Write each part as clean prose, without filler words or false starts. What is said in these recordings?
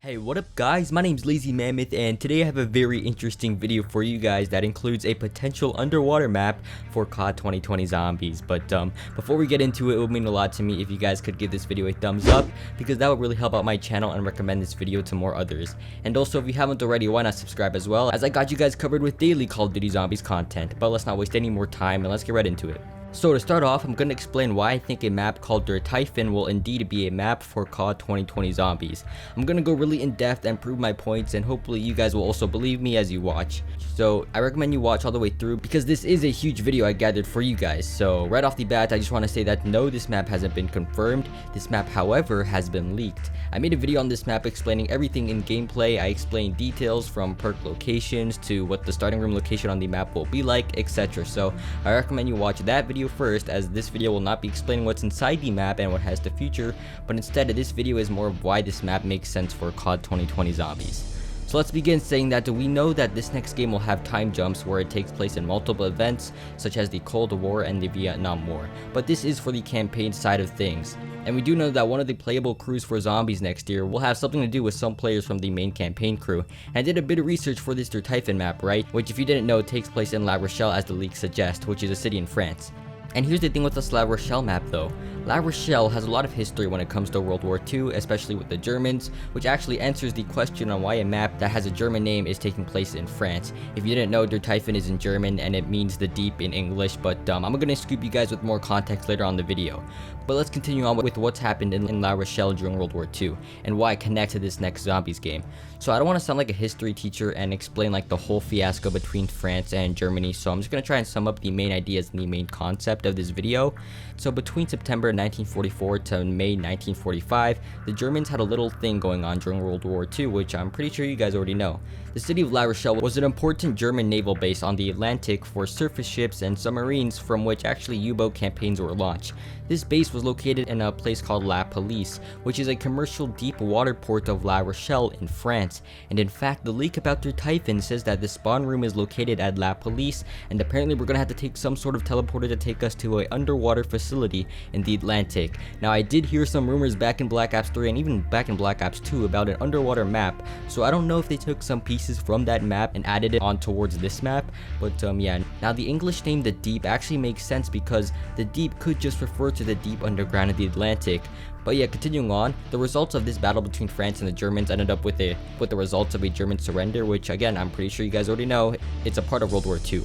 Hey, what up guys, my name's Lazy Mammoth and today I have a very interesting video for you guys that includes a potential underwater map for COD 2020 Zombies. But before we get into it would mean a lot to me if you guys could give this video a thumbs up, because that would really help out my channel and recommend this video to more others. And also, if you haven't already, why not subscribe as well, as I got you guys covered with daily Call of Duty Zombies content. But let's not waste any more time and let's get right into it. So to start off, I'm going to explain why I think a map called Tiefen will indeed be a map for COD 2020 Zombies. I'm going to go really in depth and prove my points, and hopefully you guys will also believe me as you watch. So I recommend you watch all the way through because this is a huge video I gathered for you guys. So right off the bat, I just want to say that no, this map hasn't been confirmed. This map, however, has been leaked. I made a video on this map explaining everything in gameplay. I explained details from perk locations to what the starting room location on the map will be like, etc. So I recommend you watch that video first, as this video will not be explaining what's inside the map and what has the future, but instead this video is more of why this map makes sense for COD 2020 Zombies. So let's begin saying that we know that this next game will have time jumps where it takes place in multiple events such as the Cold War and the Vietnam War, but this is for the campaign side of things. And we do know that one of the playable crews for Zombies next year will have something to do with some players from the main campaign crew. And I did a bit of research for this Tiefen map, right, which if you didn't know takes place in La Rochelle as the leak suggests, which is a city in France. And here's the thing with this La Rochelle map though. La Rochelle has a lot of history when it comes to World War II, especially with the Germans, which actually answers the question on why a map that has a German name is taking place in France. If you didn't know, Der Tiefen is in German and it means the deep in English, but I'm gonna scoop you guys with more context later on in the video. But let's continue on with what's happened in La Rochelle during World War II and why it connects to this next Zombies game. So I don't want to sound like a history teacher and explain like the whole fiasco between France and Germany, so I'm just gonna try and sum up the main ideas and the main concept of this video. So between September 1944 to May 1945, the Germans had a little thing going on during World War II, which I'm pretty sure you guys already know. The city of La Rochelle was an important German naval base on the Atlantic for surface ships and submarines, from which actually U-boat campaigns were launched. This base was located in a place called La Palisse, which is a commercial deep water port of La Rochelle in France. And in fact, the leak about Der Tiefen says that the spawn room is located at La Palisse, and apparently we're gonna have to take some sort of teleporter to take us to an underwater facility in the Atlantic. Now I did hear some rumors back in Black Ops 3 and even back in Black Ops 2 about an underwater map, so I don't know if they took some pieces from that map and added it on towards this map, but yeah. Now the English name The Deep actually makes sense because the deep could just refer to the deep underground of the Atlantic. But yeah, continuing on, the results of this battle between France and the Germans ended up with the results of a German surrender, which again, I'm pretty sure you guys already know, it's a part of World War II.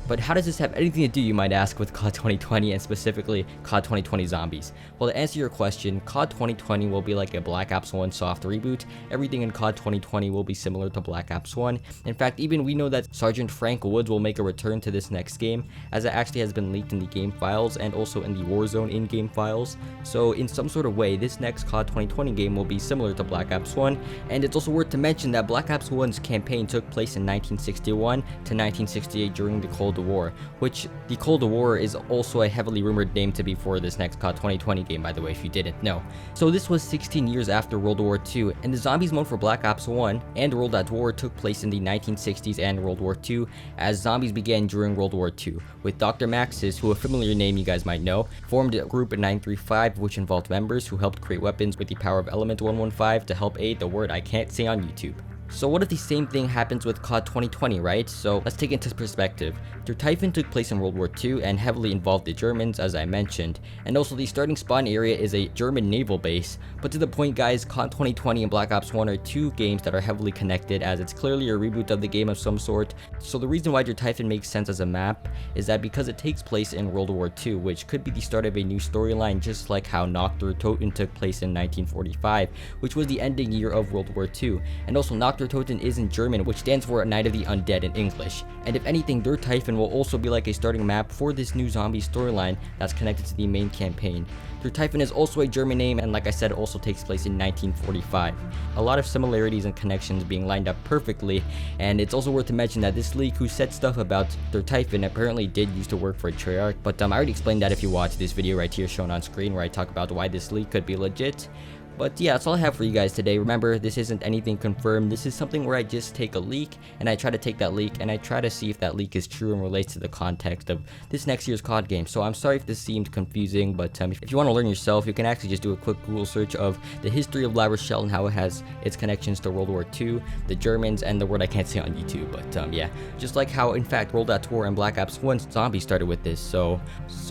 But how does this have anything to do, you might ask, with COD 2020 and specifically COD 2020 Zombies? Well, to answer your question, COD 2020 will be like a Black Ops 1 soft reboot. Everything in COD 2020 will be similar to Black Ops 1. In fact, even we know that Sergeant Frank Woods will make a return to this next game, as it actually has been leaked in the game files and also in the Warzone in-game files. So in some sort of way, this next COD 2020 game will be similar to Black Ops 1, and it's also worth to mention that Black Ops 1's campaign took place in 1961 to 1968 during the Cold War, which the Cold War is also a heavily rumored name to be for this next COD 2020 game, by the way, if you didn't know. So this was 16 years after World War II, and the Zombies mode for Black Ops 1 and World at War took place in the 1960s and World War II, as Zombies began during World War II, with Dr. Maxis, who a familiar name you guys might know, formed a group in 935, which involved members who helped create weapons with the power of Element 115 to help aid the word I can't say on YouTube. So what if the same thing happens with COD 2020, right? So let's take it into perspective. Der Tiefen took place in World War II and heavily involved the Germans, as I mentioned, and also the starting spawn area is a German naval base. But to the point, guys, COD 2020 and Black Ops 1 are two games that are heavily connected, as it's clearly a reboot of the game of some sort. So the reason why Der Tiefen makes sense as a map is that because it takes place in World War II, which could be the start of a new storyline, just like how Nacht der Toten took place in 1945, which was the ending year of World War II. And also Nacht der Toten is in German, which stands for Night of the Undead in English. And if anything, Der Tiefen will also be like a starting map for this new zombie storyline that's connected to the main campaign. Der Tiefen is also a German name, and like I said, it also takes place in 1945. A lot of similarities and connections being lined up perfectly, and it's also worth to mention that this leak who said stuff about Der Tiefen apparently did used to work for Treyarch, but I already explained that if you watch this video right here shown on screen where I talk about why this leak could be legit. But yeah, that's all I have for you guys today. Remember, this isn't anything confirmed. This is something where I just take a leak and I try to take that leak and I try to see if that leak is true and relates to the context of this next year's COD game. So I'm sorry if this seemed confusing, but if you want to learn yourself, you can actually just do a quick Google search of the history of La Rochelle and how it has its connections to World War II, the Germans, and the word I can't say on YouTube. But yeah, just like how in fact World at War and Black Ops 1 Zombies started with this. So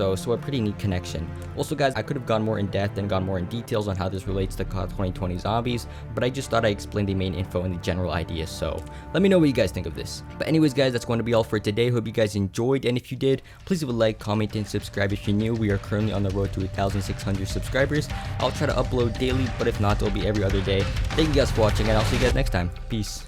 a pretty neat connection. Also guys, I could have gone more in depth and gone more in details on how this relates to COD 2020 Zombies, but I just thought I explained the main info and the general idea, so let me know what you guys think of this. But anyways guys, that's going to be all for today. Hope you guys enjoyed, and if you did, please leave a like, comment, and subscribe if you're new. We are currently on the road to 1,600 subscribers. I'll try to upload daily, but if not, it'll be every other day. Thank you guys for watching, and I'll see you guys next time. Peace.